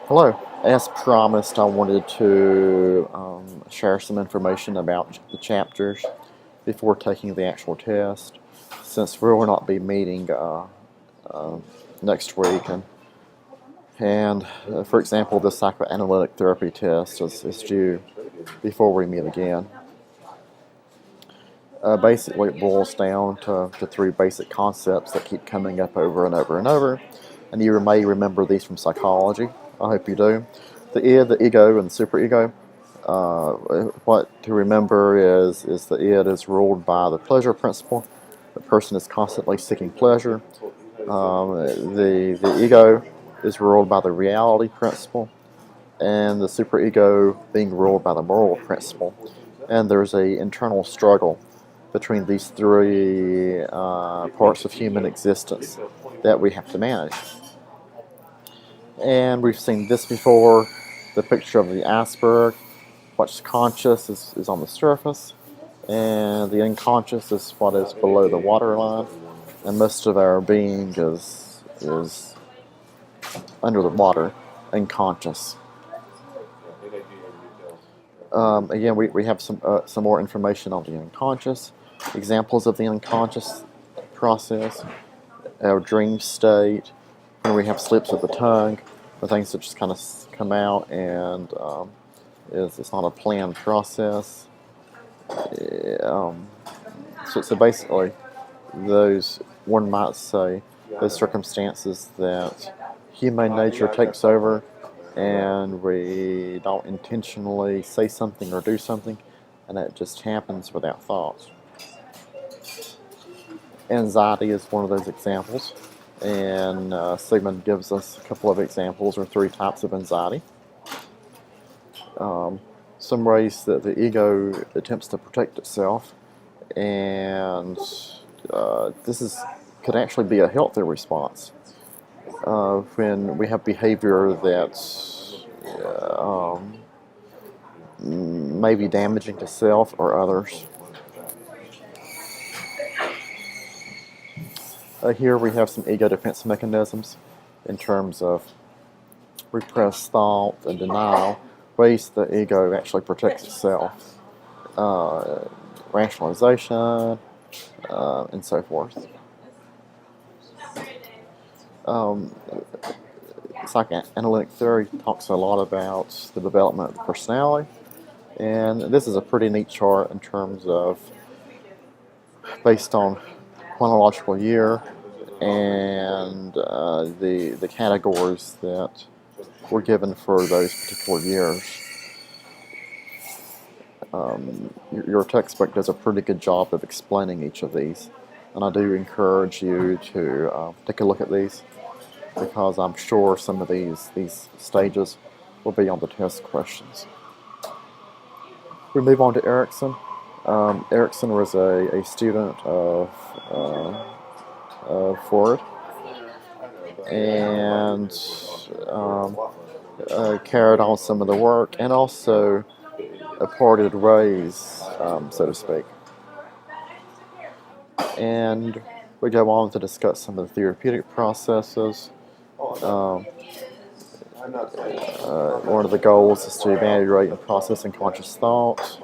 Hello. As promised, I wanted to share some information about the chapters before taking the actual test, since we will not be meeting uh, next week. And for example, the psychoanalytic therapy test is due before we meet again. Basically, it boils down to three basic concepts that keep coming up over and over and over, and you may remember these from psychology. I hope you do. The id, the ego, and the superego. What to remember is the id is ruled by the pleasure principle. The person is constantly seeking pleasure. The ego is ruled by the reality principle, and the superego being ruled by the moral principle. And there's a internal struggle between these three parts of human existence that we have to manage. And we've seen this before, the picture of the iceberg. What's conscious is on the surface, and the unconscious is what is below the waterline, and most of our being is under the water, unconscious. Again, we have some more information on the unconscious, examples of the unconscious process, our dream state, when we have slips of the tongue, the things that just kind of come out and it's not a planned process. So basically, those, one might say, those circumstances that human nature takes over and we don't intentionally say something or do something, and it just happens without thought. Anxiety is one of those examples, and Sigmund gives us a couple of examples or three types of anxiety. Some ways that the ego attempts to protect itself, and could actually be a healthy response when we have behavior that's may be damaging to self or others. Here we have some ego defense mechanisms in terms of repressed thought and denial, ways the ego actually protects itself, rationalization, and so forth. Psychoanalytic theory talks a lot about the development of the personality, and this is a pretty neat chart in terms of based on chronological year and the categories that were given for those particular years. Your textbook does a pretty good job of explaining each of these, and I do encourage you to take a look at these, because I'm sure some of these stages will be on the test questions. We move on to Erickson. Erickson was a student of Ford, and carried on some of the work, and also parted ways, so to speak. And we go on to discuss some of the therapeutic processes. One of the goals is to evaluate and process unconscious thought.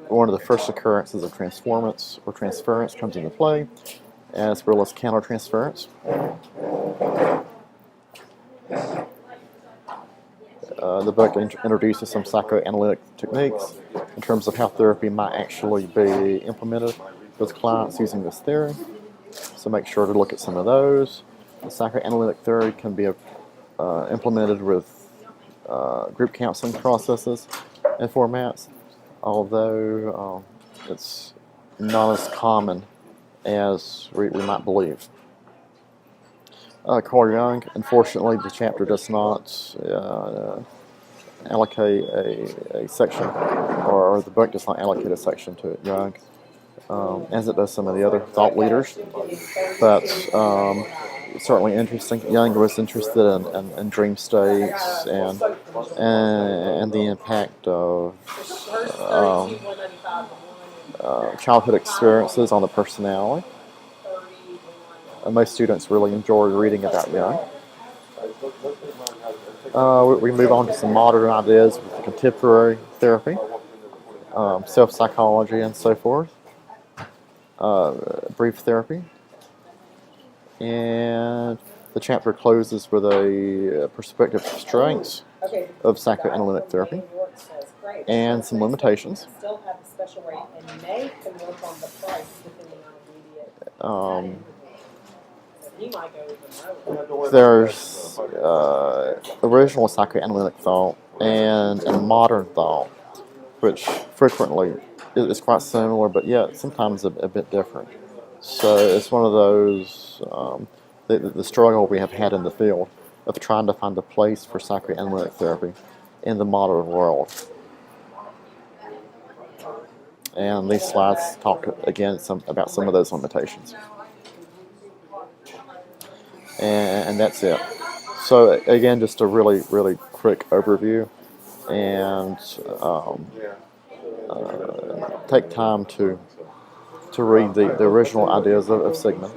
One of the first occurrences of transformance or transference comes into play, as well as countertransference. The book introduces some psychoanalytic techniques in terms of how therapy might actually be implemented with clients using this theory. So make sure to look at some of those. The psychoanalytic theory can be implemented with group counseling processes and formats, although it's not as common as we might believe. Carl Jung, unfortunately, the chapter does not allocate a section, or the book does not allocate a section to Jung, as it does some of the other thought leaders. But it's certainly interesting. Jung was interested in dream states and the impact of childhood experiences on the personality. most students really enjoy reading about Jung. We move on to some modern ideas with the contemporary therapy, self-psychology, and so forth. Brief therapy. And the chapter closes with a perspective of strengths of psychoanalytic therapy and some limitations. There's original psychoanalytic thought and modern thought, which frequently is quite similar, but yet sometimes a bit different. So it's one of those, the struggle we have had in the field of trying to find a place for psychoanalytic therapy in the modern world. And these slides talk again about some of those limitations. And that's it. So again, just a really, really quick overview, and take time to read the original ideas of Sigmund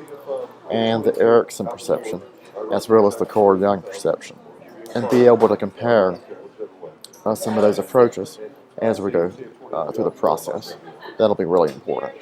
and the Erickson perception, as well as the core Jung perception, and be able to compare some of those approaches as we go through the process. That'll be really important.